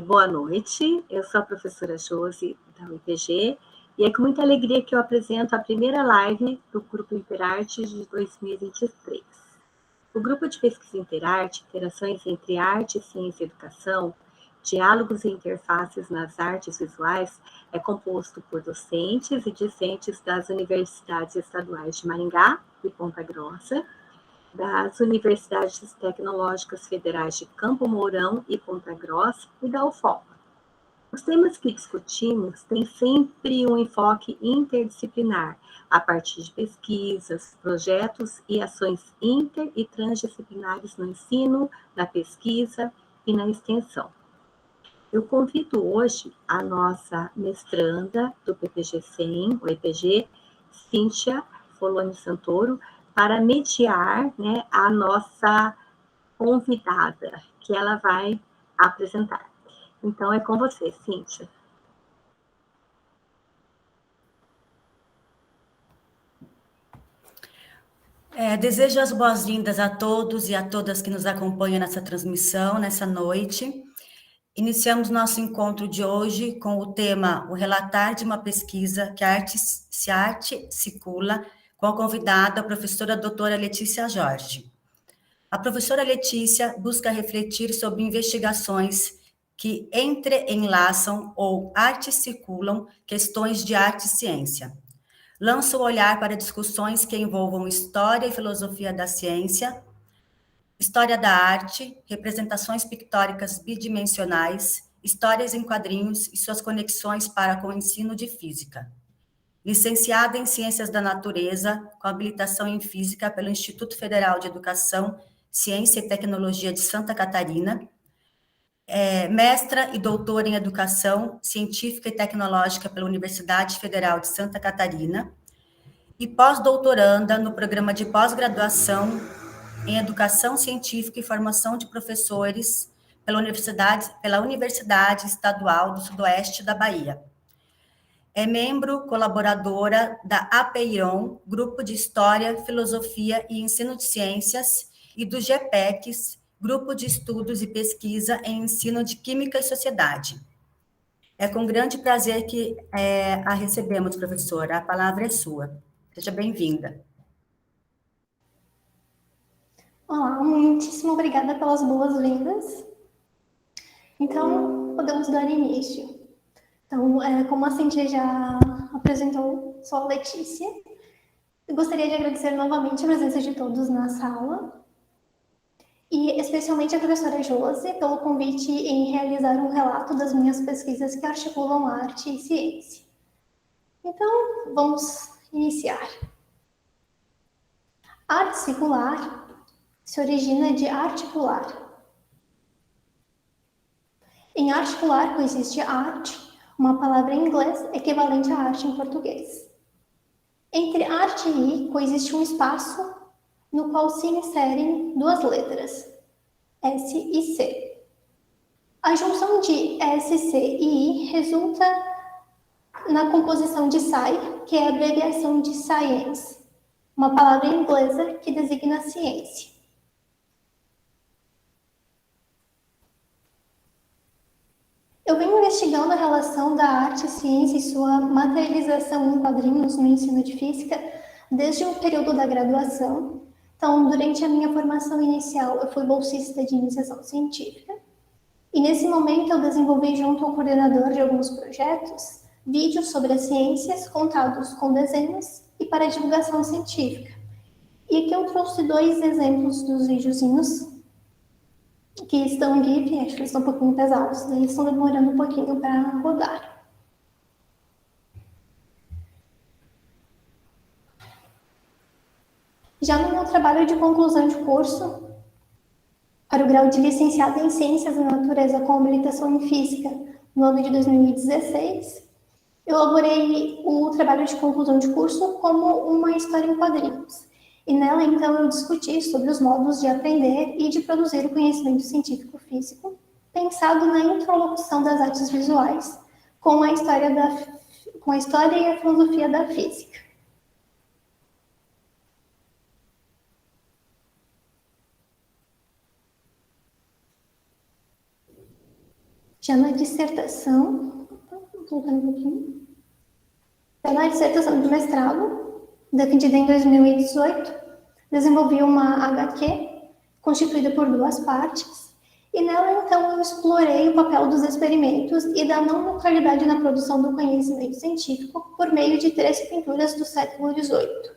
Boa noite, eu sou a professora Josi, da UEPG, e é com muita alegria que eu apresento a primeira live do Grupo Interarte de 2023. O Grupo de Pesquisa Interarte, Interações entre Arte, Ciência e Educação, Diálogos e Interfaces nas Artes Visuais, é composto por docentes e discentes das Universidades Estaduais de Maringá e Ponta Grossa, das Universidades Tecnológicas Federais de Campo Mourão e Ponta Grossa e da UFOP. Os temas que discutimos têm sempre um enfoque interdisciplinar, a partir de pesquisas, projetos e ações inter- e transdisciplinares no ensino, na pesquisa e na extensão. Eu convido hoje a nossa mestranda do PPG-100, o EPG, Cíntia Foloni Santoro, para mediar, né, a nossa convidada, que ela vai apresentar. Então, é com você, Cíntia. Desejo as boas-vindas a todos e a todas que nos acompanham nessa transmissão, nessa noite. Iniciamos nosso encontro de hoje com o tema O Relatar de uma Pesquisa que a arte circula, com a convidada, a professora doutora Letícia Jorge. A professora Letícia busca refletir sobre investigações que entrelaçam ou articulam questões de arte e ciência. Lança o olhar para discussões que envolvam história e filosofia da ciência, história da arte, representações pictóricas bidimensionais, histórias em quadrinhos e suas conexões para com o ensino de física. Licenciada em Ciências da Natureza, com habilitação em Física pelo Instituto Federal de Educação, Ciência e Tecnologia de Santa Catarina, mestra e doutora em Educação Científica e Tecnológica pela Universidade Federal de Santa Catarina, e pós-doutoranda no programa de pós-graduação em Educação Científica e Formação de Professores pela Universidade Estadual do Sudoeste da Bahia. É membro colaboradora da APION, Grupo de História, Filosofia e Ensino de Ciências, e do GPECs, Grupo de Estudos e Pesquisa em Ensino de Química e Sociedade. É com grande prazer que a recebemos, professora. A palavra é sua. Seja bem-vinda. Olá, muitíssimo obrigada pelas boas-vindas. Então, podemos dar início. Então, como a Cintia já apresentou, sou a Letícia. Eu gostaria de agradecer novamente a presença de todos na sala, e especialmente a professora Josi pelo convite em realizar um relato das minhas pesquisas que articulam arte e ciência. Então, vamos iniciar. Arte circular se origina de articular. Em articular coexiste arte, uma palavra em inglês equivalente a arte em português. Entre arte e coexiste um espaço no qual se inserem duas letras, S e C. A junção de S, C e I resulta na composição de SCI, que é a abreviação de Science, uma palavra inglesa que designa ciência. Eu venho investigando a relação da arte e ciência e sua materialização em quadrinhos no ensino de física desde o período da graduação. Então, durante a minha formação inicial, eu fui bolsista de iniciação científica. E nesse momento eu desenvolvi junto ao coordenador de alguns projetos vídeos sobre as ciências contados com desenhos e para divulgação científica. E aqui eu trouxe dois exemplos dos videozinhos que estão GIF, acho que eles estão um pouquinho pesados, daí eles estão demorando um pouquinho para rodar. Já no meu trabalho de conclusão de curso, para o grau de licenciado em Ciências da Natureza com habilitação em Física, no ano de 2016, eu elaborei o trabalho de conclusão de curso como uma história em quadrinhos. E nela, então, eu discuti sobre os modos de aprender e de produzir o conhecimento científico-físico, pensado na interlocução das artes visuais com a história e a filosofia da física. Já na dissertação, voltando um pouquinho, na dissertação de mestrado, defendida em 2018, desenvolvi uma HQ constituída por 2 partes, e nela, então, eu explorei o papel dos experimentos e da não neutralidade na produção do conhecimento científico por meio de 3 pinturas do século XVIII.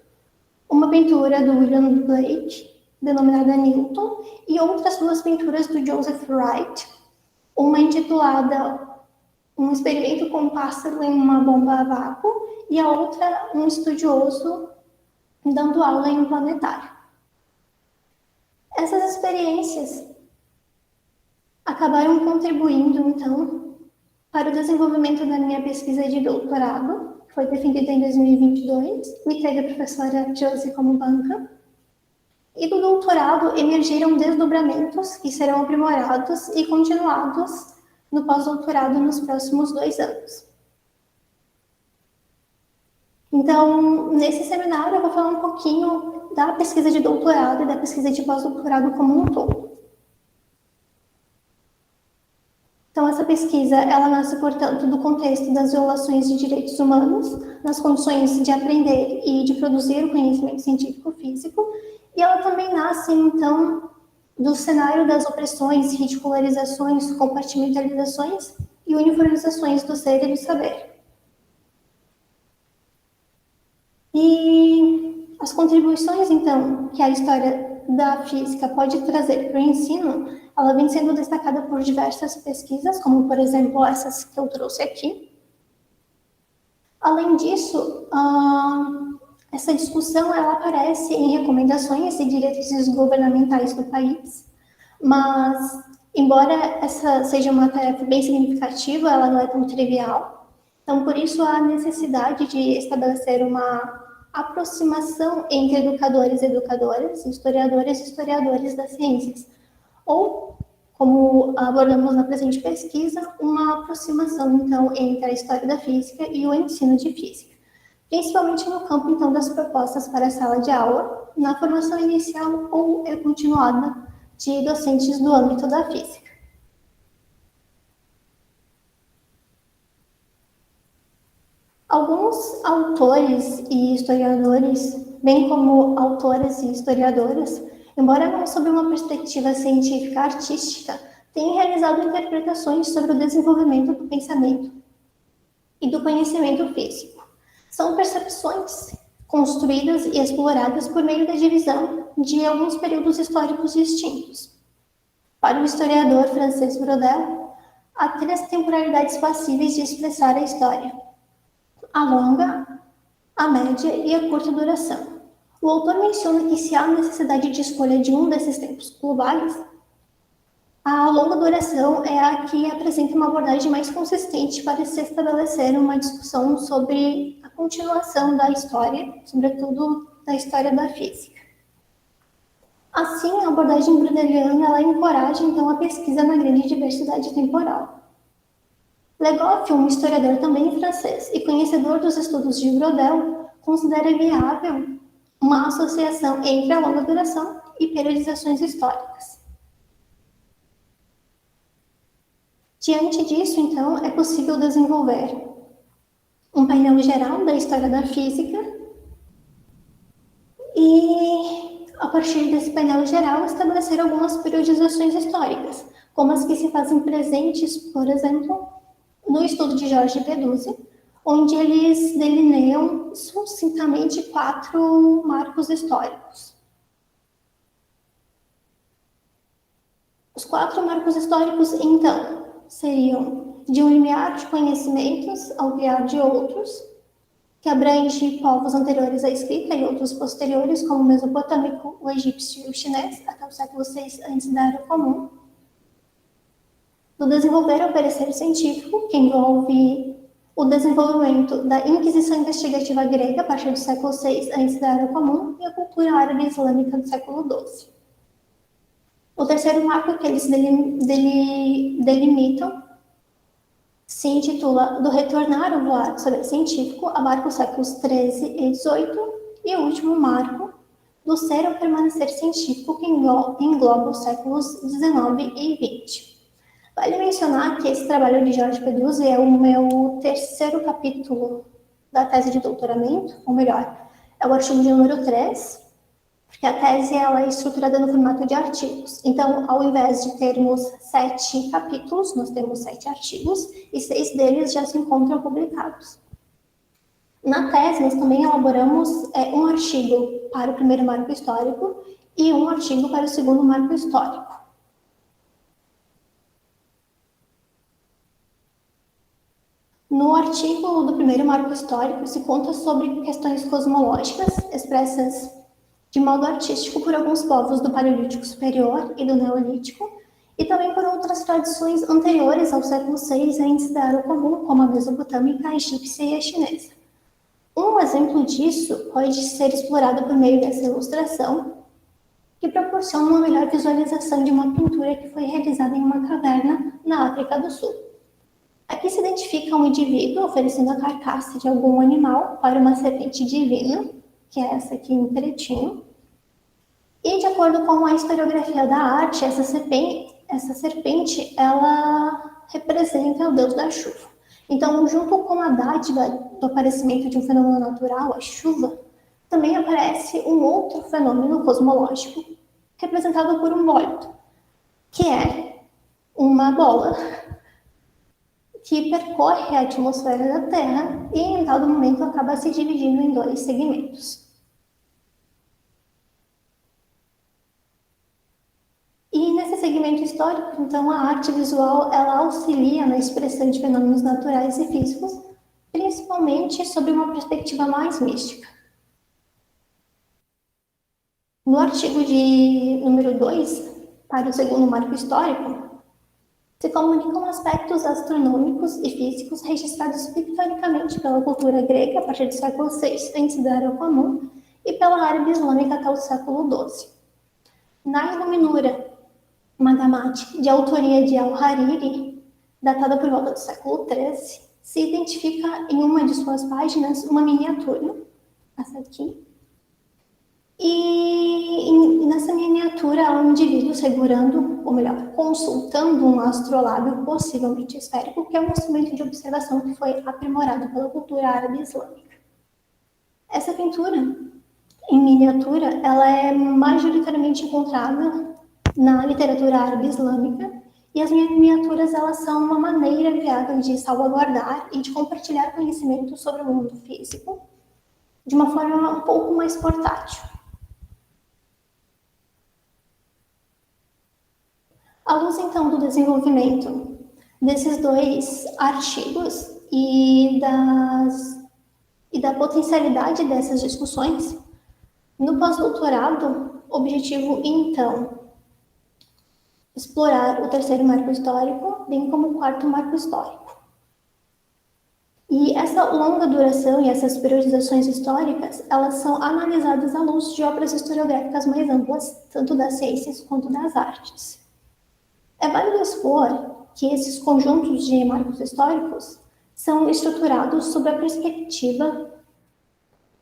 Uma pintura do William Blake, denominada Newton, e outras 2 pinturas do Joseph Wright, uma intitulada Um Experimento com um Pássaro em uma Bomba a Vácuo, e a outra, um estudioso dando aula em um planetário. Essas experiências acabaram contribuindo, então, para o desenvolvimento da minha pesquisa de doutorado, que foi defendida em 2022, e teve a professora Josie como banca. E do doutorado emergiram desdobramentos que serão aprimorados e continuados no pós-doutorado nos próximos 2 anos. Então, nesse seminário, eu vou falar um pouquinho da pesquisa de doutorado e da pesquisa de pós-doutorado como um todo. Então, essa pesquisa, ela nasce, portanto, do contexto das violações de direitos humanos, nas condições de aprender e de produzir o conhecimento científico-físico, e ela também nasce, então, do cenário das opressões, ridicularizações, compartimentalizações e uniformizações do ser e do saber. E as contribuições, então, que a história da física pode trazer para o ensino, ela vem sendo destacada por diversas pesquisas, como, por exemplo, essas que eu trouxe aqui. Além disso, essa discussão ela aparece em recomendações e diretrizes governamentais do país, mas, embora essa seja uma tarefa bem significativa, ela não é tão trivial. Então, por isso, há necessidade de estabelecer uma aproximação entre educadores e educadoras, historiadores e historiadores das ciências, ou, como abordamos na presente pesquisa, uma aproximação, então, entre a história da física e o ensino de física, principalmente no campo, então, das propostas para a sala de aula, na formação inicial ou continuada de docentes do âmbito da física. Alguns autores e historiadores, bem como autoras e historiadoras, embora não sob uma perspectiva científica artística, têm realizado interpretações sobre o desenvolvimento do pensamento e do conhecimento físico. São percepções construídas e exploradas por meio da divisão de alguns períodos históricos distintos. Para o historiador francês Brodel, há 3 temporalidades passíveis de expressar a história: a longa, a média e a curta duração. O autor menciona que se há necessidade de escolha de um desses tempos globais, a longa duração é a que apresenta uma abordagem mais consistente para se estabelecer uma discussão sobre a continuação da história, sobretudo da história da física. Assim, a abordagem brodeliana ela encoraja, então, a pesquisa na grande diversidade temporal. Legoff, um historiador também francês e conhecedor dos estudos de Brodel, considera viável uma associação entre a longa duração e periodizações históricas. Diante disso, então, é possível desenvolver um painel geral da história da física e, a partir desse painel geral, estabelecer algumas periodizações históricas, como as que se fazem presentes, por exemplo, no estudo de Jorge Peduzzi, onde eles delineiam sucintamente 4 marcos históricos. Os 4 marcos históricos, então, seriam de um limiar de conhecimentos ao criar de outros, que abrange povos anteriores à escrita e outros posteriores, como o mesopotâmico, o egípcio e o chinês, até o século VI antes da Era Comum. Do desenvolver o parecer científico, que envolve o desenvolvimento da Inquisição investigativa grega a partir do século VI antes da Era Comum e a cultura árabe islâmica do século XII. O terceiro marco que eles delimitam se intitula Do Retornar ao Voar do Saber Científico, abarca os séculos XIII e XVIII, e o último marco, do Ser ao Permanecer Científico, que engloba os séculos XIX e XX. Vale mencionar que esse trabalho de Jorge Peduzzi é o meu terceiro capítulo da tese de doutoramento, ou melhor, é o artigo de número 3, porque a tese ela é estruturada no formato de artigos. Então, ao invés de termos 7 capítulos, nós temos 7 artigos, e 6 deles já se encontram publicados. Na tese, nós também elaboramos um artigo para o primeiro marco histórico e um artigo para o segundo marco histórico. No artigo do primeiro marco histórico, se conta sobre questões cosmológicas expressas de modo artístico por alguns povos do Paleolítico Superior e do Neolítico, e também por outras tradições anteriores ao século VI antes da Era Comum, como a mesopotâmica, a egípcia e a chinesa. Um exemplo disso pode ser explorado por meio dessa ilustração, que proporciona uma melhor visualização de uma pintura que foi realizada em uma caverna na África do Sul. Aqui se identifica um indivíduo oferecendo a carcaça de algum animal para uma serpente divina, que é essa aqui em pretinho. E de acordo com a historiografia da arte, essa serpente ela representa o deus da chuva. Então, junto com a dádiva do aparecimento de um fenômeno natural, a chuva, também aparece um outro fenômeno cosmológico, representado por um bólido, que é uma bola que percorre a atmosfera da Terra e, em dado momento, acaba se dividindo em 2 segmentos. E nesse segmento histórico, então, a arte visual ela auxilia na expressão de fenômenos naturais e físicos, principalmente sob uma perspectiva mais mística. No artigo de número 2, para o segundo marco histórico, se comunicam aspectos astronômicos e físicos registrados pictoricamente pela cultura grega a partir do século VI antes da Era Comum e pela árabe islâmica até o século XII. Na iluminura Magamati, de autoria de Al-Hariri, datada por volta do século XIII, se identifica em uma de suas páginas uma miniatura, essa aqui, e nessa miniatura há um indivíduo segurando, ou melhor, consultando um astrolábio possivelmente esférico, que é um instrumento de observação que foi aprimorado pela cultura árabe islâmica. Essa pintura, em miniatura, ela é majoritariamente encontrada na literatura árabe islâmica, e as miniaturas elas são uma maneira viável de salvaguardar e de compartilhar conhecimento sobre o mundo físico de uma forma um pouco mais portátil. À luz, então, do desenvolvimento desses 2 artigos e da potencialidade dessas discussões, no pós-doutorado, objetivo, então, explorar o terceiro marco histórico, bem como o quarto marco histórico. E essa longa duração e essas periodizações históricas, elas são analisadas à luz de obras historiográficas mais amplas, tanto das ciências quanto das artes. É válido expor que esses conjuntos de marcos históricos são estruturados sob a perspectiva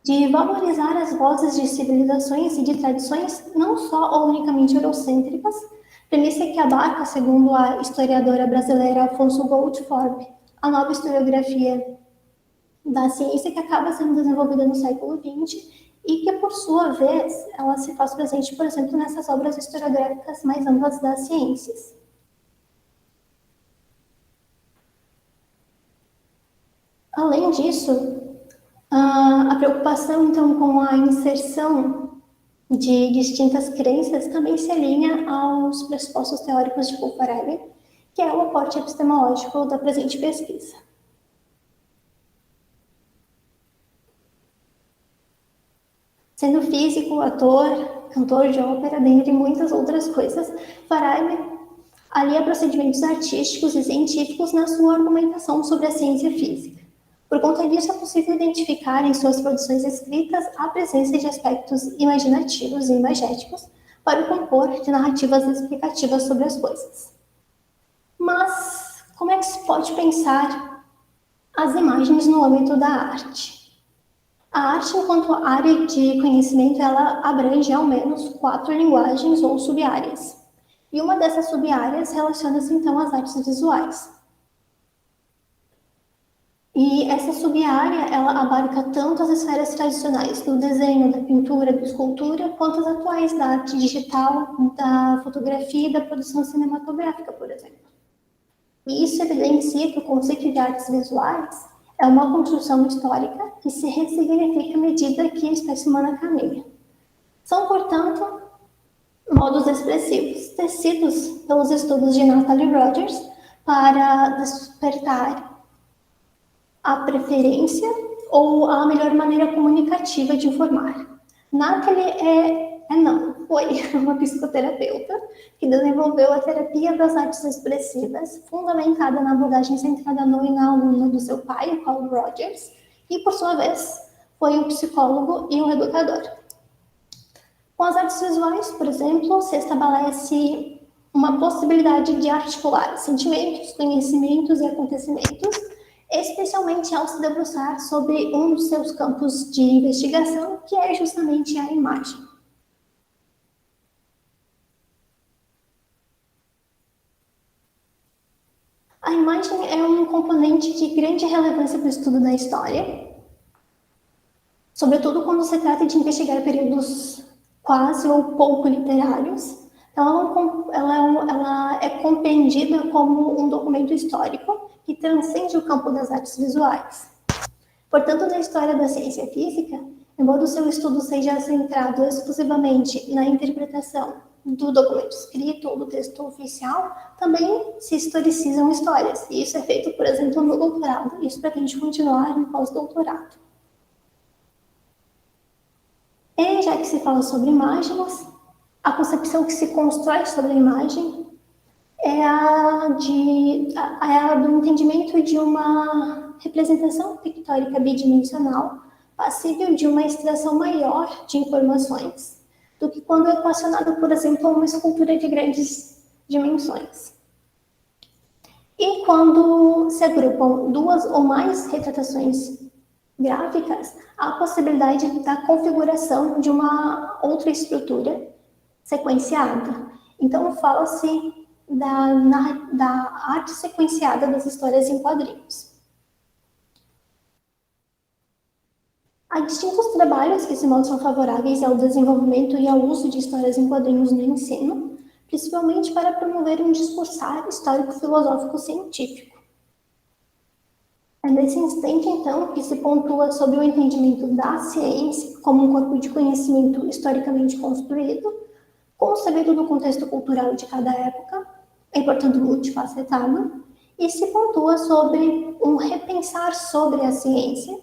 de valorizar as vozes de civilizações e de tradições não só ou unicamente eurocêntricas, premissa que abarca, segundo a historiadora brasileira Afonso Goldfarb, a nova historiografia da ciência que acaba sendo desenvolvida no século XX e que, por sua vez, ela se faz presente, por exemplo, nessas obras historiográficas mais amplas das ciências. Além disso, a preocupação, então, com a inserção de distintas crenças também se alinha aos pressupostos teóricos de Pulvarelli, que é o aporte epistemológico da presente pesquisa. Sendo físico, ator, cantor de ópera, dentre muitas outras coisas, Farabi alia procedimentos artísticos e científicos na sua argumentação sobre a ciência física. Por conta disso, é possível identificar em suas produções escritas a presença de aspectos imaginativos e imagéticos para o compor de narrativas explicativas sobre as coisas. Mas como é que se pode pensar as imagens no âmbito da arte? A arte, enquanto área de conhecimento, ela abrange ao menos 4 linguagens ou sub-áreas. E uma dessas sub-áreas relaciona-se, então, às artes visuais. E essa sub-área, ela abarca tanto as esferas tradicionais do desenho, da pintura, da escultura, quanto as atuais da arte digital, da fotografia e da produção cinematográfica, por exemplo. E isso evidencia que o conceito de artes visuais é uma construção histórica que se ressignifica à medida que a espécie humana caminha. São, portanto, modos expressivos, tecidos pelos estudos de Natalie Rogers para despertar a preferência ou a melhor maneira comunicativa de informar. Natalie foi uma psicoterapeuta que desenvolveu a terapia das artes expressivas, fundamentada na abordagem centrada no e na aluna do seu pai, Paul Rogers, e, por sua vez, foi um psicólogo e um educador. Com as artes visuais, por exemplo, se estabelece uma possibilidade de articular sentimentos, conhecimentos e acontecimentos, especialmente ao se debruçar sobre um dos seus campos de investigação, que é justamente a imagem. A imagem é um componente de grande relevância para o estudo da história, sobretudo quando se trata de investigar períodos quase ou pouco literários. Então, ela é compreendida como um documento histórico que transcende o campo das artes visuais. Portanto, na história da ciência física, embora o seu estudo seja centrado exclusivamente na interpretação do documento escrito ou do texto oficial, também se historicizam histórias. E isso é feito, por exemplo, no doutorado. Isso pretende continuar no pós-doutorado. E já que se fala sobre imagens, a concepção que se constrói sobre a imagem é a do entendimento de uma representação pictórica bidimensional, passível de uma extração maior de informações do que quando é equacionada, por exemplo, uma escultura de grandes dimensões. E quando se agrupam duas ou mais retratações gráficas, há a possibilidade da configuração de uma outra estrutura sequenciada. Então, fala-se da arte sequenciada das histórias em quadrinhos. Há distintos trabalhos que se mostram favoráveis ao desenvolvimento e ao uso de histórias em quadrinhos no ensino, principalmente para promover um discursar histórico-filosófico-científico. É nesse instante, então, que se pontua sobre o entendimento da ciência como um corpo de conhecimento historicamente construído, concebido no contexto cultural de cada época, e, portanto, multifacetado, e se pontua sobre um repensar sobre a ciência,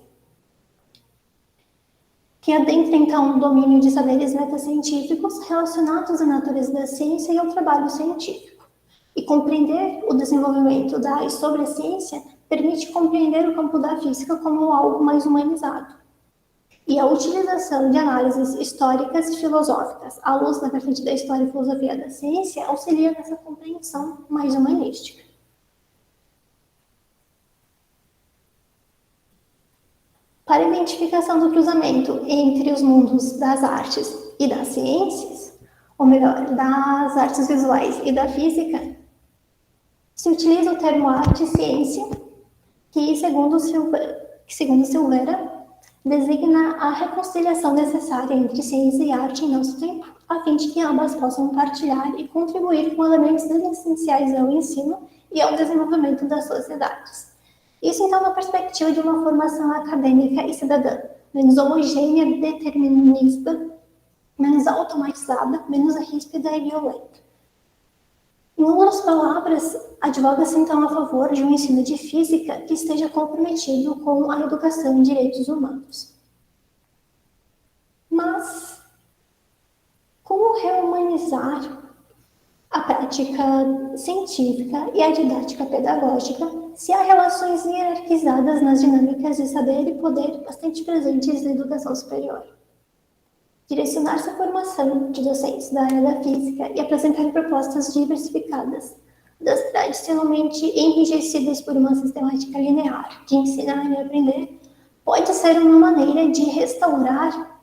que adentra, então, o domínio de saberes metacientíficos relacionados à natureza da ciência e ao trabalho científico. E compreender o desenvolvimento da e sobre a ciência permite compreender o campo da física como algo mais humanizado. E a utilização de análises históricas e filosóficas à luz da vertente da história e filosofia da ciência auxilia nessa compreensão mais humanística. Para a identificação do cruzamento entre os mundos das artes e das ciências, ou melhor, das artes visuais e da física, se utiliza o termo arte e ciência, que, segundo Silveira, designa a reconciliação necessária entre ciência e arte em nosso tempo, a fim de que ambas possam partilhar e contribuir com elementos essenciais ao ensino e ao desenvolvimento das sociedades. Isso, então, na perspectiva de uma formação acadêmica e cidadã, menos homogênea, determinista, menos automatizada, menos ríspida e violenta. Em outras palavras, advoga-se, então, a favor de um ensino de física que esteja comprometido com a educação em direitos humanos. Mas, como rehumanizar a prática científica e a didática pedagógica se há relações hierarquizadas nas dinâmicas de saber e poder bastante presentes na educação superior? Direcionar-se à formação de docentes da área da física e apresentar propostas diversificadas, das tradicionalmente enrijecidas por uma sistemática linear de ensinar e aprender, pode ser uma maneira de restaurar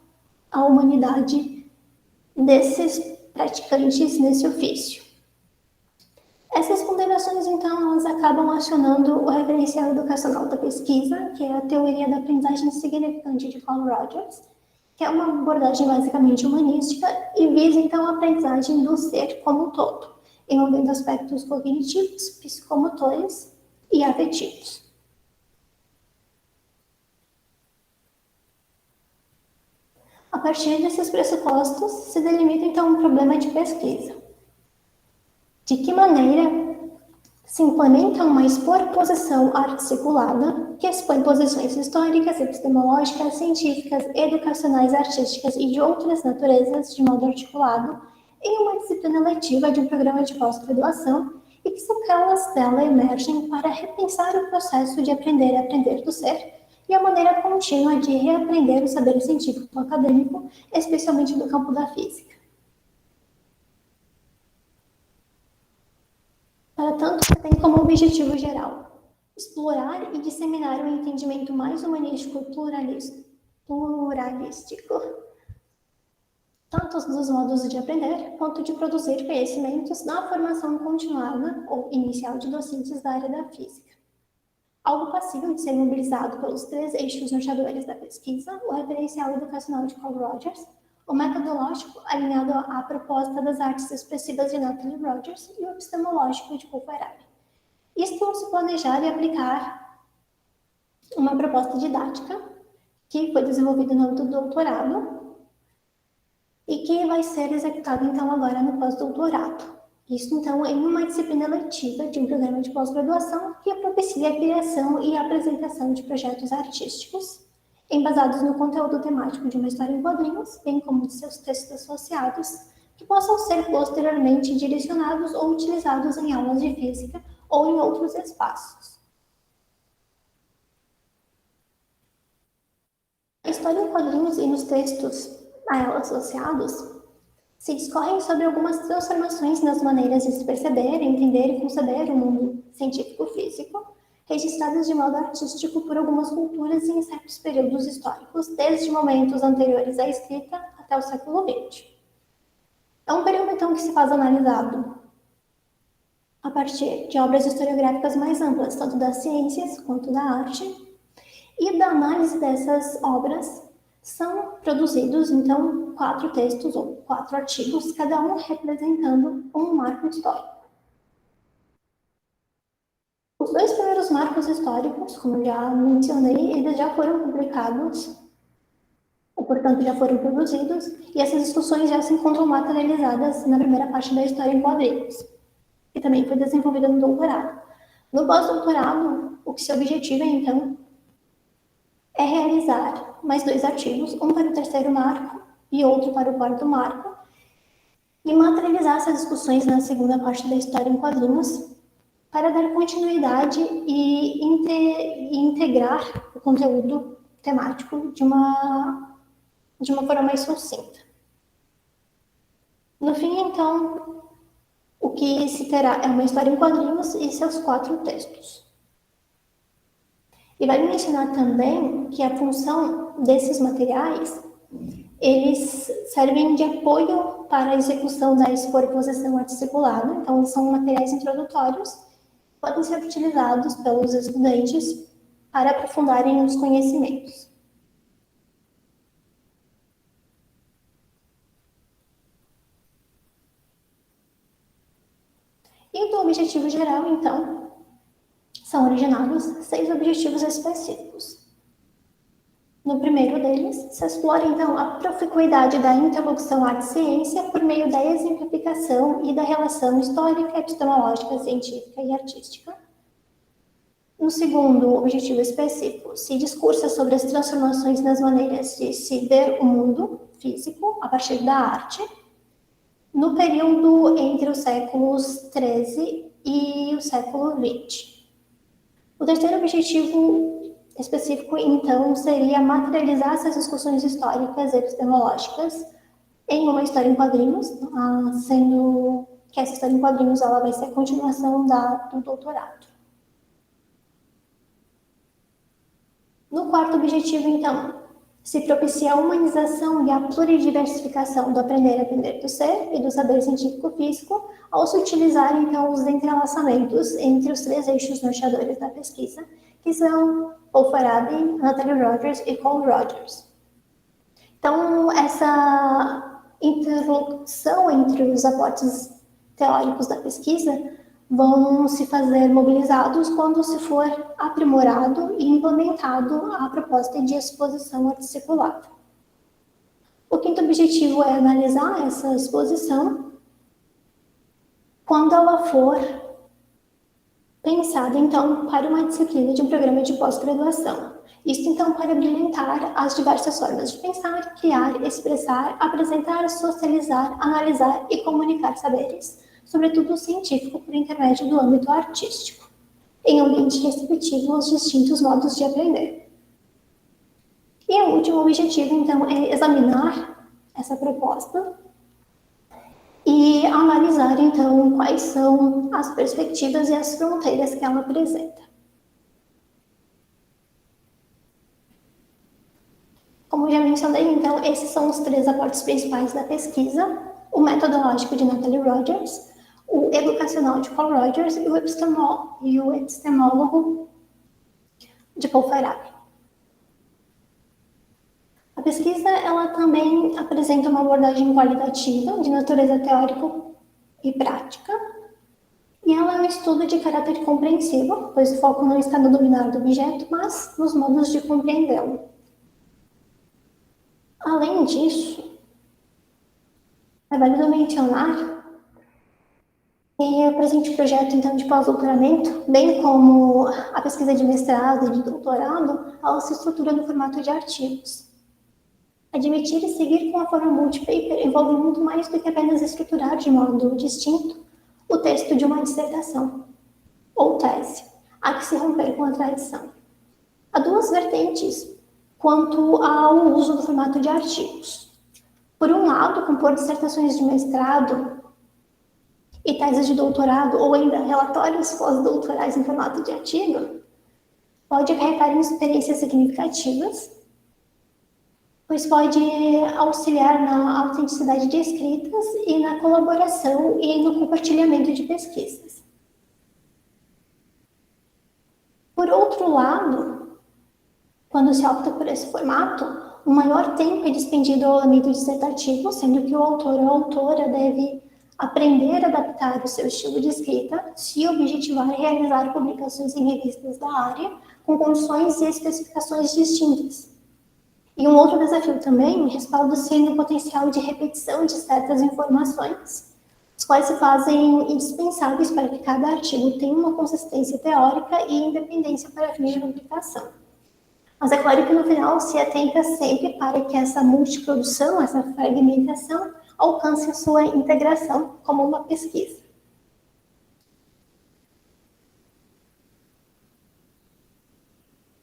a humanidade desses praticantes nesse ofício. acabam acionando o referencial educacional da pesquisa, que é a teoria da aprendizagem significante de Carl Rogers, que é uma abordagem basicamente humanística e visa, então, a aprendizagem do ser como um todo, envolvendo aspectos cognitivos, psicomotores e afetivos. A partir desses pressupostos, se delimita, então, um problema de pesquisa. De que maneira se implementa uma exposição articulada que expõe posições históricas, epistemológicas, científicas, educacionais, artísticas e de outras naturezas de modo articulado em uma disciplina letiva de um programa de pós-graduação e que sequelas dela emergem para repensar o processo de aprender e aprender do ser e a maneira contínua de reaprender o saber científico acadêmico, especialmente no campo da física. Para tanto, tem como objetivo geral explorar e disseminar o entendimento mais humanístico e pluralístico, tanto dos modos de aprender, quanto de produzir conhecimentos na formação continuada ou inicial de docentes da área da física. Algo passível de ser mobilizado pelos 3 eixos norteadores da pesquisa, o referencial educacional de Carl Rogers, o metodológico alinhado à proposta das artes expressivas de Natalie Rogers e o epistemológico de Paul Feyerabend. Isto ao se planejar e aplicar uma proposta didática que foi desenvolvida no âmbito do doutorado e que vai ser executada, então, agora no pós-doutorado. Isso, então, em uma disciplina letiva de um programa de pós-graduação que propicia a criação e a apresentação de projetos artísticos embasados no conteúdo temático de uma história em quadrinhos, bem como de seus textos associados, que possam ser posteriormente direcionados ou utilizados em aulas de física ou em outros espaços. A história em quadrinhos e nos textos a ela associados se discorrem sobre algumas transformações nas maneiras de se perceber, entender e conceber o mundo científico-físico, registradas de modo artístico por algumas culturas em certos períodos históricos, desde momentos anteriores à escrita até o século XX. É um período, então, que se faz analisado a partir de obras historiográficas mais amplas, tanto das ciências quanto da arte, e da análise dessas obras são produzidos, então, 4 textos ou 4 artigos, cada um representando um marco histórico. Os 2 primeiros marcos históricos, como eu já mencionei, eles já foram publicados, ou, portanto, já foram produzidos, e essas discussões já se encontram materializadas na primeira parte da história em quadrinhos, que também foi desenvolvida no doutorado. No pós-doutorado, o que se objetiva, então, é realizar mais 2 artigos, um para o 3º marco e outro para o 4º marco, e materializar essas discussões na segunda parte da história em quadrinhos, para dar continuidade e integrar o conteúdo temático de uma forma mais sucinta. No fim, então, o que se terá é uma história em quadrinhos e seus 4 textos. E vale mencionar também que a função desses materiais, eles servem de apoio para a execução da exposição articulada, então eles são materiais introdutórios, podem ser utilizados pelos estudantes para aprofundarem os conhecimentos. E do objetivo geral, então, são originados 6 objetivos específicos. No primeiro deles, se explora, então, a proficuidade da interlocução arte-ciência por meio da exemplificação e da relação histórica, epistemológica, científica e artística. No segundo objetivo específico, se discursa sobre as transformações nas maneiras de se ver o mundo físico a partir da arte, no período entre os séculos XIII e o século XX. O terceiro objetivo específico, então, seria materializar essas discussões históricas e epistemológicas em uma história em quadrinhos, sendo que essa história em quadrinhos ela vai ser a continuação do doutorado. No quarto objetivo, então, Se propicia a humanização e a pluridiversificação do aprender do ser e do saber científico-físico, ao se utilizar, então, os entrelaçamentos entre os três eixos norteadores da pesquisa, que são Paul Farabi, Natalie Rogers e Carl Rogers. Então, essa interlocução entre os aportes teóricos da pesquisa vão se fazer mobilizados quando se for aprimorado e implementado a proposta de exposição articulada. O quinto objetivo é analisar essa exposição quando ela for pensada, então, para uma disciplina de um programa de pós-graduação. Isso, então, para brilhantar as diversas formas de pensar, criar, expressar, apresentar, socializar, analisar e comunicar saberes, sobretudo científico, por intermédio do âmbito artístico, em ambiente receptivo aos distintos modos de aprender. E o último objetivo, então, é examinar essa proposta e analisar, então, quais são as perspectivas e as fronteiras que ela apresenta. Como já mencionei, então, esses são os três aportes principais da pesquisa: o metodológico de Natalie Rogers, o educacional de Carl Rogers e o epistemólogo de Paul Farabi. A pesquisa, ela também apresenta uma abordagem qualitativa de natureza teórica e prática, e ela é um estudo de caráter compreensivo, pois o foco não está no dominar do objeto, mas nos modos de compreendê-lo. Além disso, é válido mencionar que o presente projeto, então, de pós-doutoramento, bem como a pesquisa de mestrado e de doutorado, ela se estrutura no formato de artigos. Admitir e seguir com a forma multi-paper envolve muito mais do que apenas estruturar de modo distinto o texto de uma dissertação, ou tese, há que se romper com a tradição. Há duas vertentes quanto ao uso do formato de artigos. Por um lado, compor dissertações de mestrado e teses de doutorado, ou ainda relatórios pós-doutorais em formato de artigo, pode acarretar em experiências significativas, pois pode auxiliar na autenticidade de escritas e na colaboração e no compartilhamento de pesquisas. Por outro lado, quando se opta por esse formato, o maior tempo é despendido ao elemento dissertativo, sendo que o autor ou a autora deve aprender a adaptar o seu estilo de escrita, se objetivar realizar publicações em revistas da área, com condições e especificações distintas. E um outro desafio também respalda-se no potencial de repetição de certas informações, os quais se fazem indispensáveis para que cada artigo tenha uma consistência teórica e independência para fins de publicação. Mas é claro que no final se atenta sempre para que essa multiprodução, essa fragmentação, alcance a sua integração como uma pesquisa.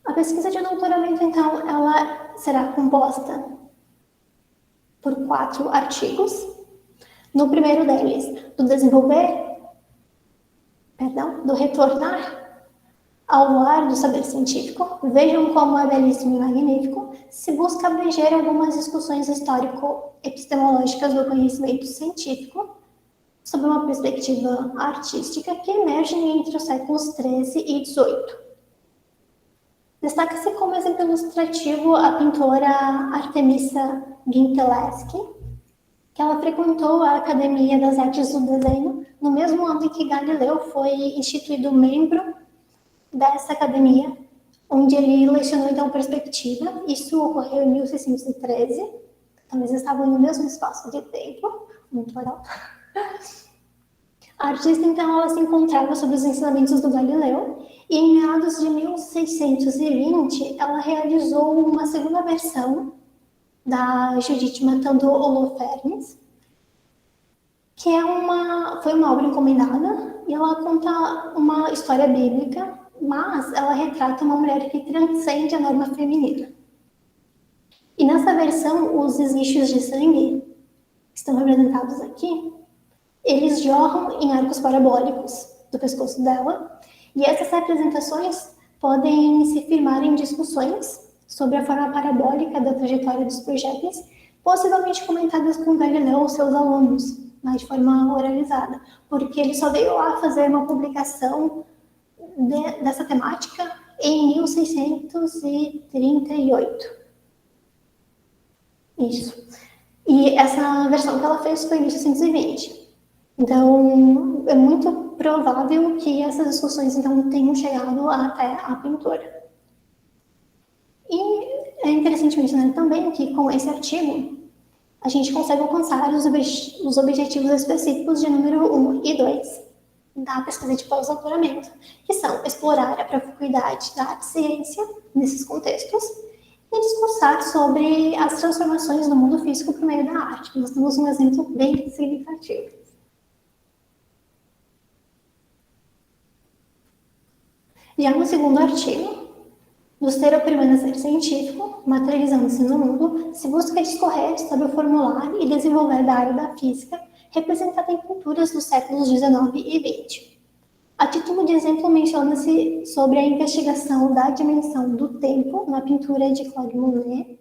A pesquisa de doutoramento, então, ela será composta por 4 artigos. No primeiro deles, do retornar ao lar do saber científico, vejam como é belíssimo e magnífico, se busca abranger algumas discussões histórico-epistemológicas do conhecimento científico sob uma perspectiva artística que emergem entre os séculos XIII e XVIII. Destaca-se como exemplo ilustrativo a pintora Artemisia Gentileschi, que ela frequentou a Academia das Artes do Desenho no mesmo ano em que Galileu foi instituído membro dessa academia, onde ele lecionou, então, perspectiva. Isso ocorreu em 1613, então eles estavam no mesmo espaço de tempo, muito legal. A artista, então, ela se encontrava sob os ensinamentos do Galileu, e em meados de 1620, ela realizou uma segunda versão da Judite matando Holofernes, que foi uma obra encomendada, e ela conta uma história bíblica, mas ela retrata uma mulher que transcende a norma feminina. E nessa versão, os esguichos de sangue, que estão representados aqui, eles jorram em arcos parabólicos do pescoço dela, e essas representações podem se firmar em discussões sobre a forma parabólica da trajetória dos projéteis, possivelmente comentadas com Galileu ou seus alunos, mas de forma oralizada, porque ele só veio lá fazer uma publicação dessa temática em 1638. Isso. E essa versão que ela fez foi em 1620. Então, é muito provável que essas discussões então tenham chegado até a pintura. E é interessante mencionar também que com esse artigo a gente consegue alcançar os objetivos específicos de número 1 e 2 da pesquisa de pós-doutoramento, que são explorar a profundidade da arte e ciência nesses contextos e discursar sobre as transformações do mundo físico por meio da arte. Nós temos um exemplo bem significativo. Já no segundo artigo, do ser ou permanecer científico, materializando-se no mundo, se busca discorrer sobre o formular e desenvolver da área da física, representada em pinturas dos séculos XIX e XX. A título de exemplo, menciona-se sobre a investigação da dimensão do tempo na pintura de Claude Monet,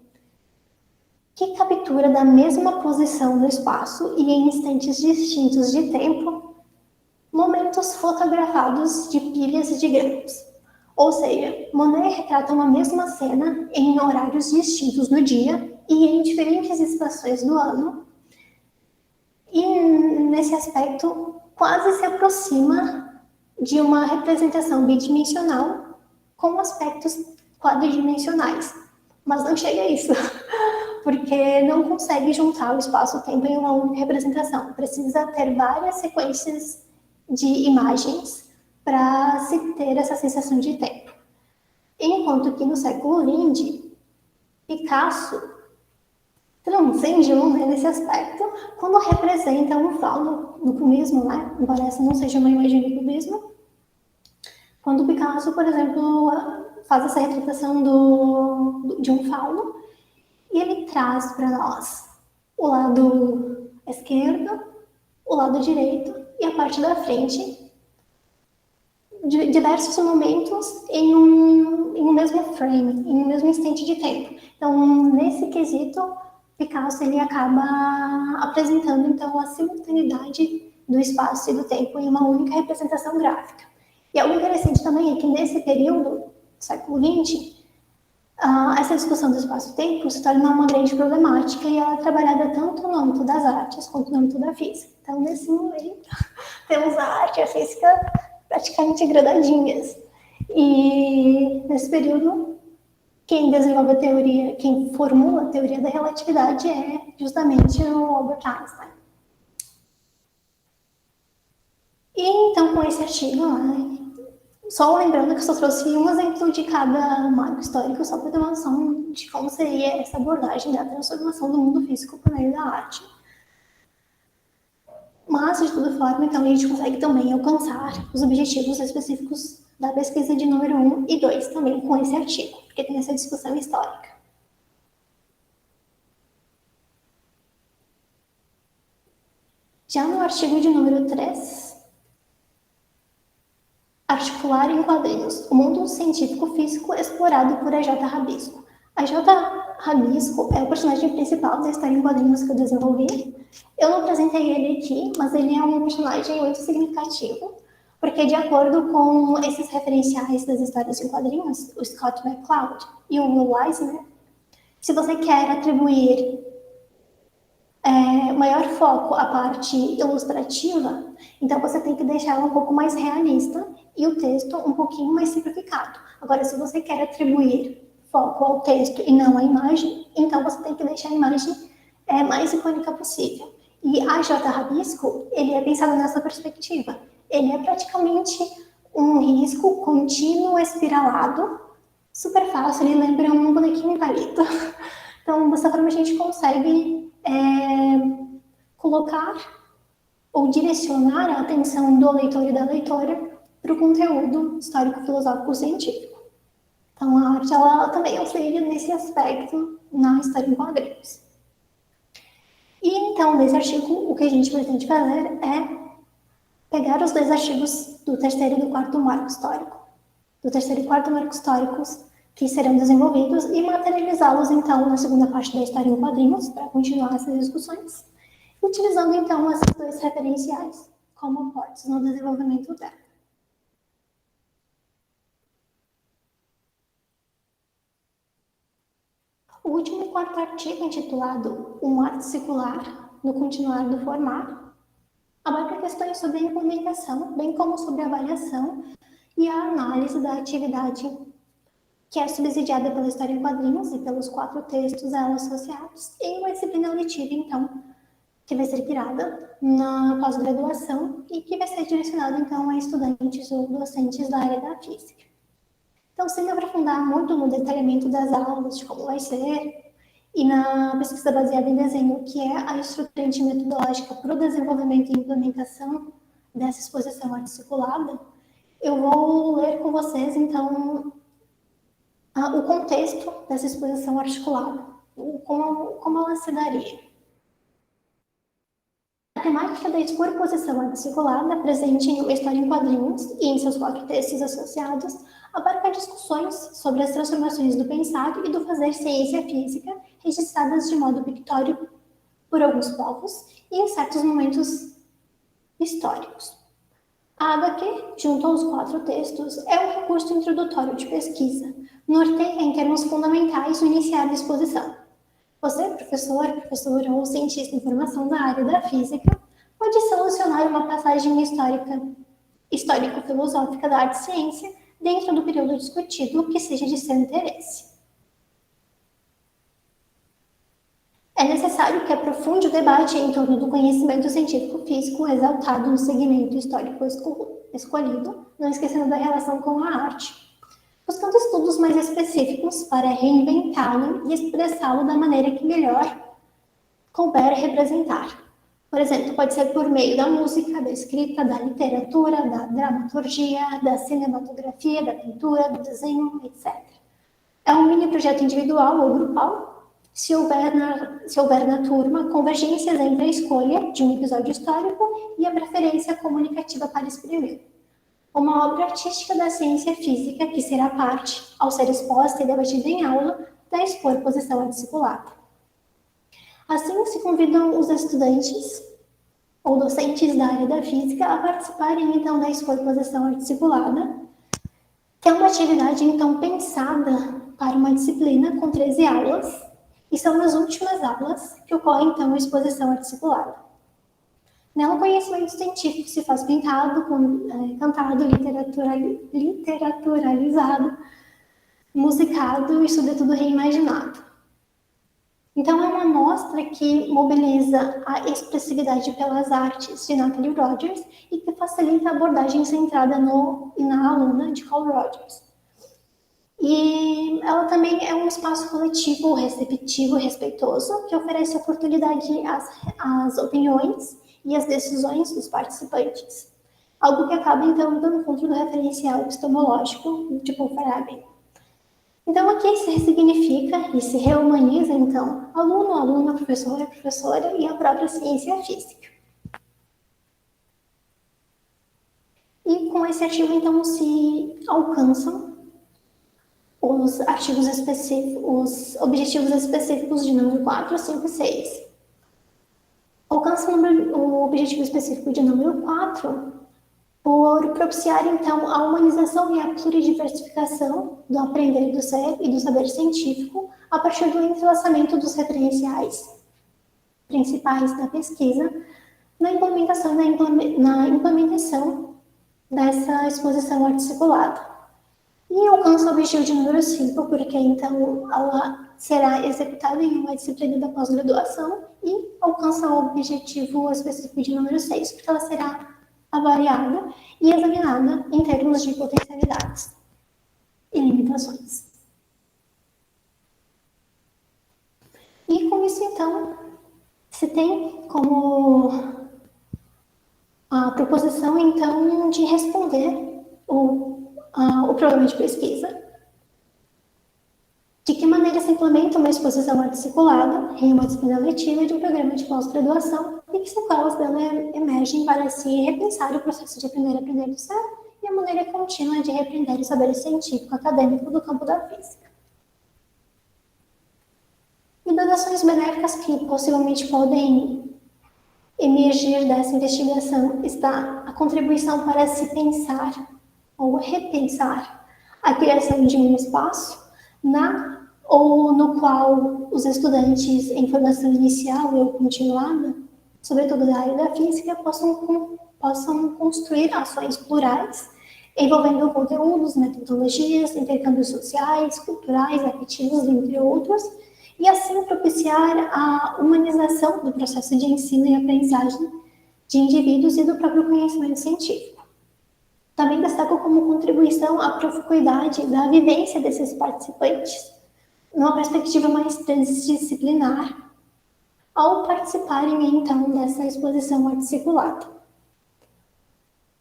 que captura da mesma posição no espaço e em instantes distintos de tempo, momentos fotografados de pilhas e de grãos. Ou seja, Monet retrata uma mesma cena em horários distintos no dia e em diferentes estações do ano. E nesse aspecto quase se aproxima de uma representação bidimensional com aspectos quadridimensionais. Mas não chega a isso, porque não consegue juntar o espaço-tempo em uma única representação. Precisa ter várias sequências de imagens para se ter essa sensação de tempo. Enquanto que no século XX, Picasso transcende nesse aspecto quando representa um fauno no cubismo, né? Embora essa não seja uma imagem do cubismo. Quando Picasso, por exemplo, faz essa retratação de um fauno e ele traz para nós o lado esquerdo, o lado direito e a parte da frente, de diversos momentos em um mesmo frame, em um mesmo instante de tempo. Então, nesse quesito, Picasso ele acaba apresentando então a simultaneidade do espaço e do tempo em uma única representação gráfica. E algo interessante também é que nesse período, do século XX, essa discussão do espaço-tempo se torna uma grande problemática e ela é trabalhada tanto no âmbito das artes quanto no âmbito da física. Então, nesse momento, temos a arte e a física praticamente gradadinhas. E nesse período, quem desenvolve a teoria, quem formula a teoria da relatividade é justamente o Albert Einstein. E então, com esse artigo, só lembrando que eu só trouxe um exemplo de cada marco histórico, só para ter uma noção de como seria essa abordagem da transformação do mundo físico por meio da arte. Mas, de toda forma, então, a gente consegue também alcançar os objetivos específicos da pesquisa de número 1 e 2 também com esse artigo, porque tem essa discussão histórica. Já no artigo de número 3, articular em quadrinhos o mundo científico-físico explorado por A.J. Rabisco. A.J. Rabisco é o personagem principal da história em quadrinhos que eu desenvolvi. Eu não apresentei ele aqui, mas ele é um personagem muito significativo, porque de acordo com esses referenciais das histórias em quadrinhos, o Scott McCloud e o Will Eisner, se você quer atribuir maior foco à parte ilustrativa, então você tem que deixar ela um pouco mais realista e o texto um pouquinho mais simplificado. Agora, se você quer atribuir foco ao texto e não à imagem, então você tem que deixar a imagem mais icônica possível. E a J. Rabisco, ele é pensado nessa perspectiva. Ele é praticamente um risco contínuo, espiralado, super fácil, ele lembra um bonequinho palito. Então, dessa forma a gente consegue colocar ou direcionar a atenção do leitor e da leitora para o conteúdo histórico-filosófico científico. Então, a arte ela também auxilia nesse aspecto na história em quadrinhos. E, então, nesse artigo, o que a gente pretende fazer é pegar os dois artigos do terceiro e do quarto marco histórico. Do terceiro e quarto marco históricos, que serão desenvolvidos e materializá-los, então, na segunda parte da história em quadrinhos, para continuar essas discussões, utilizando, então, esses dois referenciais como aportes no desenvolvimento dela. O último e quarto artigo, intitulado Um Arte Circular no Continuar do Formar, abarca questões sobre a implementação, bem como sobre a avaliação e a análise da atividade que é subsidiada pela história em quadrinhos e pelos 4 textos a ela associados, em uma disciplina letiva, então, que vai ser criada na pós-graduação e que vai ser direcionada, então, a estudantes ou docentes da área da física. Então, sem me aprofundar muito no detalhamento das aulas, de como vai ser, e na pesquisa baseada em desenho, que é a estruturante metodológica para o desenvolvimento e implementação dessa exposição articulada, eu vou ler com vocês, então, o contexto dessa exposição articulada, como ela se daria. A temática da exposição articulada, presente em Uma História em Quadrinhos e em seus 4 textos associados, abarca discussões sobre as transformações do pensar e do fazer ciência física registradas de modo pictórico por alguns povos e em certos momentos históricos. A HQ, junto aos 4 textos, é um recurso introdutório de pesquisa, norteia em termos fundamentais o iniciar da exposição. Você, professor, professora ou cientista em formação da área da física, pode selecionar uma passagem histórico-filosófica da arte-ciência dentro do período discutido que seja de seu interesse. É necessário que aprofunde o debate em torno do conhecimento científico-físico exaltado no segmento histórico escolhido, não esquecendo da relação com a arte, buscando estudos mais específicos para reinventá-lo e expressá-lo da maneira que melhor couber representar. Por exemplo, pode ser por meio da música, da escrita, da literatura, da dramaturgia, da cinematografia, da pintura, do desenho, etc. É um mini projeto individual ou grupal, se houver na turma convergências entre a escolha de um episódio histórico e a preferência comunicativa para exprimir. Uma obra artística da ciência física que será parte, ao ser exposta e debatida em aula, da exposição articulada. Assim, se convidam os estudantes ou docentes da área da física a participarem, então, da exposição articulada, que é uma atividade, então, pensada para uma disciplina com 13 aulas, e são nas últimas aulas que ocorre, então, a exposição articulada. Nela, o conhecimento científico se faz pintado, cantado, literaturalizado, musicado e, sobretudo, reimaginado. Então, é uma mostra que mobiliza a expressividade pelas artes de Natalie Rogers e que facilita a abordagem centrada no e na aluna de Carl Rogers. E ela também é um espaço coletivo, receptivo, respeitoso, que oferece oportunidade às opiniões e às decisões dos participantes. Algo que acaba, então, dando conta do referencial epistemológico de Paul Feyerabend. Então, aqui se ressignifica e se reumaniza, então, aluno, aluna, professora, professora e a própria ciência física. E com esse artigo, então, se alcançam os objetivos específicos de número 4, 5 e 6. Alcança o objetivo específico de número 4 por propiciar, então, a humanização e a pluridiversificação do aprender do ser e do saber científico a partir do entrelaçamento dos referenciais principais da pesquisa na implementação dessa exposição articulada. E alcança o objetivo de número 5, porque, então, ela será executada em uma disciplina da pós-graduação e alcança o objetivo específico de número 6, porque ela será avaliada e examinada em termos de potencialidades e limitações. E com isso, então, se tem como a proposição, então, de responder o programa de pesquisa. De que maneira se implementa uma exposição articulada em uma disciplina letiva de um programa de pós-graduação e que sequelas dela emergem para se repensar o processo de aprender do ser e a maneira contínua de repreender o saber científico acadêmico do campo da física. das ações benéficas que possivelmente podem emergir dessa investigação está a contribuição para se pensar ou repensar a criação de um espaço ou no qual os estudantes em formação inicial ou continuada, sobretudo da área da física, possam construir ações plurais, envolvendo conteúdos, metodologias, intercâmbios sociais, culturais, afetivos, entre outros, e assim propiciar a humanização do processo de ensino e aprendizagem de indivíduos e do próprio conhecimento científico. Também destaco como contribuição a proficuidade da vivência desses participantes, numa perspectiva mais transdisciplinar, ao participarem, então, dessa exposição articulada.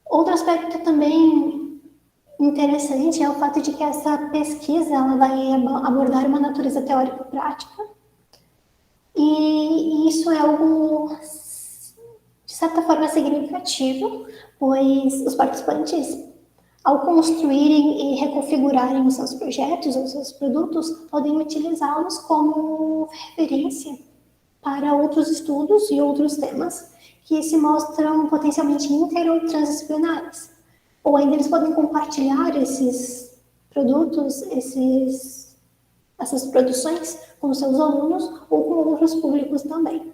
Outro aspecto também interessante é o fato de que essa pesquisa ela vai abordar uma natureza teórico-prática, e isso é algo, de certa forma, significativo, pois os participantes, ao construírem e reconfigurarem os seus projetos ou seus produtos, podem utilizá-los como referência para outros estudos e outros temas que se mostram potencialmente inter ou transdisciplinares. Ou ainda eles podem compartilhar esses produtos, essas produções com seus alunos ou com outros públicos também.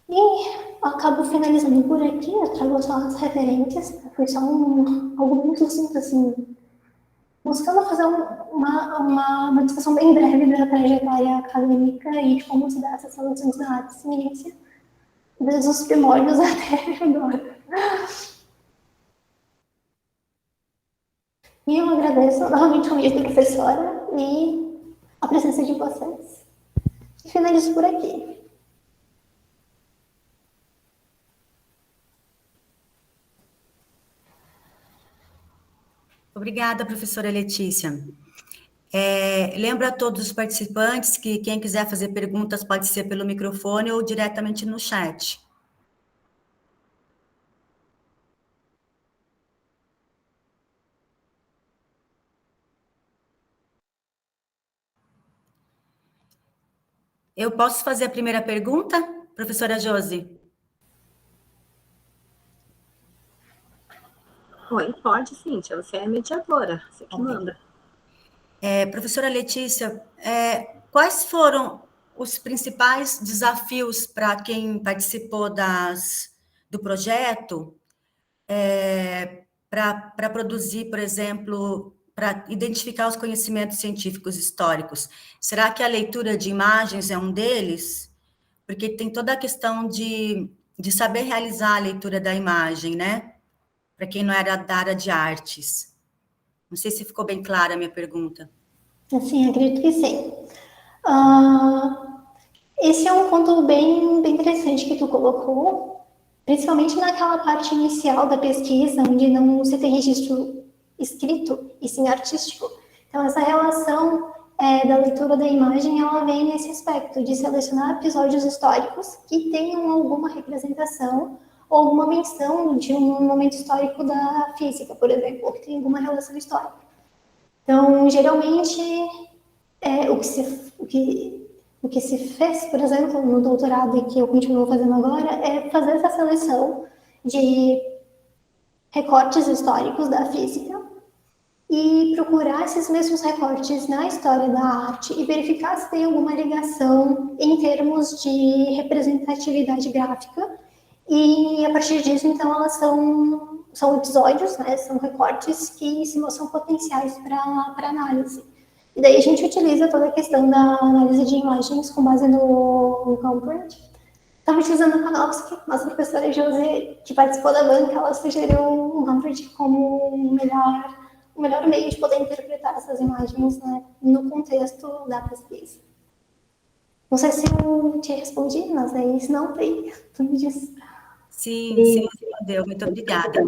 E acabo finalizando por aqui, eu trago só as referências, foi só algo muito simples, assim, buscando fazer uma discussão bem breve da trajetória acadêmica e de como se dá essas relações da arte e ciência, desde os primórdios até agora. E eu agradeço novamente o convite da professora e a presença de vocês. E finalizo por aqui. Obrigada, professora Letícia. Lembro a todos os participantes que quem quiser fazer perguntas pode ser pelo microfone ou diretamente no chat. Eu posso fazer a primeira pergunta, professora Josi? Oi, pode, Cíntia, você é mediadora, você que manda. Professora Letícia, quais foram os principais desafios para quem participou do projeto para produzir, por exemplo, para identificar os conhecimentos científicos históricos? Será que a leitura de imagens é um deles? Porque tem toda a questão de saber realizar a leitura da imagem, né? Para quem não era da área de artes. Não sei se ficou bem clara a minha pergunta. Sim, acredito que sim. Esse é um ponto bem interessante que tu colocou, principalmente naquela parte inicial da pesquisa, onde não se tem registro escrito e sim artístico. Então, essa relação da leitura da imagem, ela vem nesse aspecto de selecionar episódios históricos que tenham alguma representação ou alguma menção de um momento histórico da física, por exemplo, ou que tem alguma relação histórica. Então, geralmente, o que se fez, por exemplo, no doutorado e que eu continuo fazendo agora, é fazer essa seleção de recortes históricos da física e procurar esses mesmos recortes na história da arte e verificar se tem alguma ligação em termos de representatividade gráfica. E, a partir disso, então, elas são episódios, né, são recortes que se mostram potenciais para análise. E daí a gente utiliza toda a questão da análise de imagens com base no Gombrich. Estava utilizando o Panofsky, mas a professora Josi, que participou da banca, ela sugeriu o Gombrich como o melhor meio de poder interpretar essas imagens, né, no contexto da pesquisa. Não sei se eu te respondi, mas aí, se não, tu me diz. Sim, respondeu. Muito obrigada.